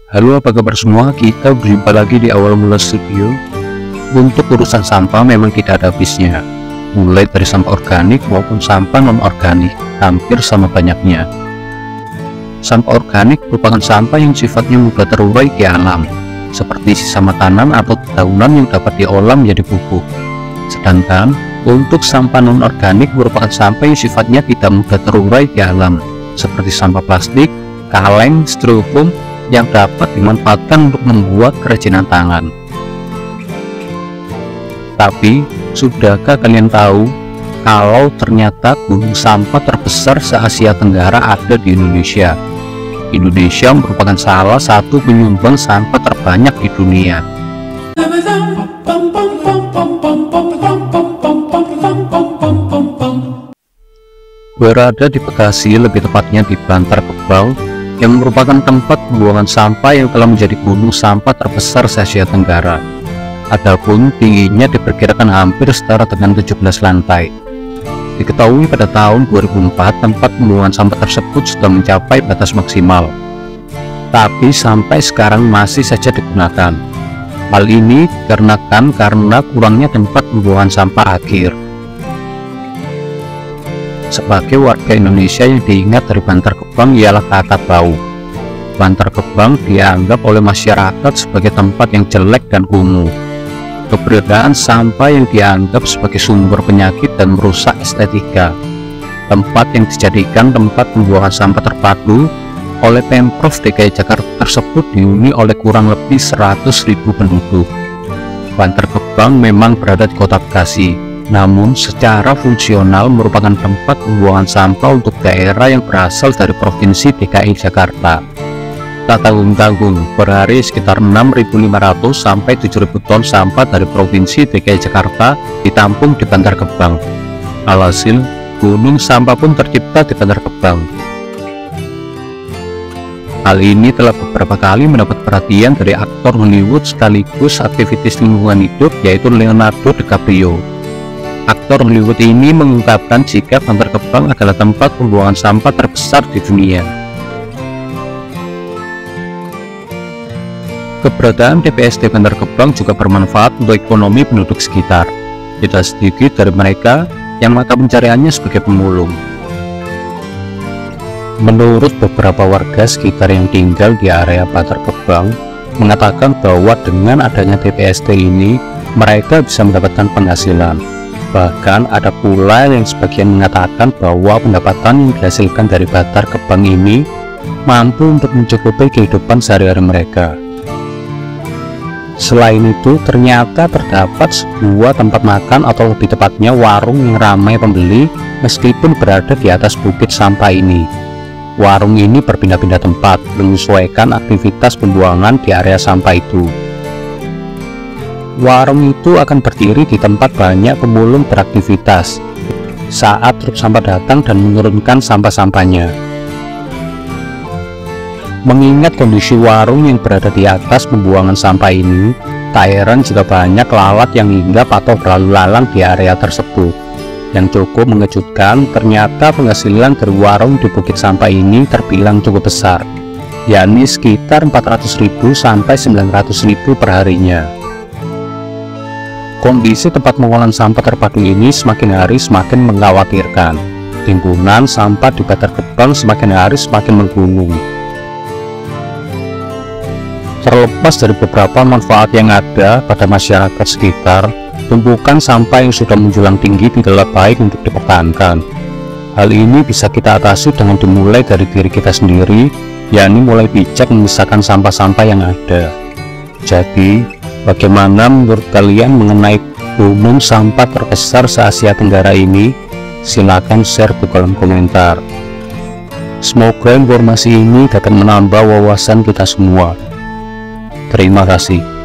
Halo, apa kabar semua? Kita berjumpa lagi di Awal Mula Studio. Untuk urusan sampah memang tidak ada habisnya, mulai dari sampah organik maupun sampah non-organik, hampir sama banyaknya. Sampah organik merupakan sampah yang sifatnya mudah terurai di alam, seperti sisa makanan atau dedaunan yang dapat diolah menjadi pupuk. Sedangkan untuk sampah non-organik merupakan sampah yang sifatnya tidak mudah terurai di alam, seperti sampah plastik, kaleng, styrofoam yang dapat dimanfaatkan untuk membuat kerajinan tangan. Tapi, sudahkah kalian tahu kalau ternyata gunung sampah terbesar se-Asia Tenggara ada di Indonesia? Indonesia merupakan salah satu penyumbang sampah terbanyak di dunia. Berada di Bekasi, lebih tepatnya di Bantar Gebang, yang merupakan tempat pembuangan sampah yang telah menjadi gunung sampah terbesar se-Asia Tenggara. Adapun tingginya diperkirakan hampir setara dengan 17 lantai. Diketahui pada tahun 2004 tempat pembuangan sampah tersebut sudah mencapai batas maksimal, tapi sampai sekarang masih saja digunakan. Hal ini dikarenakan karena kurangnya tempat pembuangan sampah akhir. Sebagai warga Indonesia yang diingat dari Bantar Gebang ialah kata bau. Bantar Gebang dianggap oleh masyarakat sebagai tempat yang jelek dan kumuh. Keberadaan sampah yang dianggap sebagai sumber penyakit dan merusak estetika. Tempat yang dijadikan tempat pembuangan sampah terpadu oleh Pemprov DKI Jakarta tersebut dihuni oleh kurang lebih 100.000 penduduk. Bantar Gebang memang berada di kota Bekasi, namun secara fungsional merupakan tempat pembuangan sampah untuk daerah yang berasal dari Provinsi DKI Jakarta. Tak tanggung-tanggung, per hari sekitar 6.500 sampai 7.000 ton sampah dari Provinsi DKI Jakarta ditampung di Bantar Gebang. Alhasil, gunung sampah pun tercipta di Bantar Gebang. Hal ini telah beberapa kali mendapat perhatian dari aktor Hollywood sekaligus aktivis lingkungan hidup, yaitu Leonardo DiCaprio. Aktor Hollywood ini mengungkapkan jika Bantar Gebang adalah tempat pembuangan sampah terbesar di dunia. Keberadaan TPST Bantar Gebang juga bermanfaat untuk ekonomi penduduk sekitar. Tidak sedikit dari mereka yang mata pencariannya sebagai pemulung. Menurut beberapa warga sekitar yang tinggal di area Bantar Gebang, mengatakan bahwa dengan adanya TPST ini, mereka bisa mendapatkan penghasilan. Bahkan ada pula yang sebagian mengatakan bahwa pendapatan yang dihasilkan dari Bantar Gebang ini mampu untuk mencukupi kehidupan sehari-hari mereka. Selain itu, ternyata terdapat sebuah tempat makan atau lebih tepatnya warung yang ramai pembeli meskipun berada di atas bukit sampah ini. Warung ini berpindah-pindah tempat menyesuaikan aktivitas pembuangan di area sampah itu. Warung itu akan berdiri di tempat banyak pemulung beraktivitas saat truk sampah datang dan menurunkan sampah-sampahnya. Mengingat kondisi warung yang berada di atas pembuangan sampah ini, tak heran jika banyak lalat yang hinggap atau berlalu lalang di area tersebut. Yang cukup mengejutkan, ternyata penghasilan dari warung di bukit sampah ini terbilang cukup besar, yakni sekitar 400.000 sampai 900.000 per harinya. Kondisi tempat pengolahan sampah terpadu ini semakin hari semakin mengkhawatirkan. Timbunan sampah di Bantar Gebang semakin hari semakin menggunung. Terlepas dari beberapa manfaat yang ada pada masyarakat sekitar, tumpukan sampah yang sudah menjulang tinggi tidaklah baik untuk dipertahankan. Hal ini bisa kita atasi dengan dimulai dari diri kita sendiri, yakni mulai bijak memisahkan sampah-sampah yang ada. Jadi, bagaimana menurut kalian mengenai gunung sampah terbesar se-Asia Tenggara ini? Silakan share di kolom komentar. Semoga informasi ini dapat menambah wawasan kita semua. Terima kasih.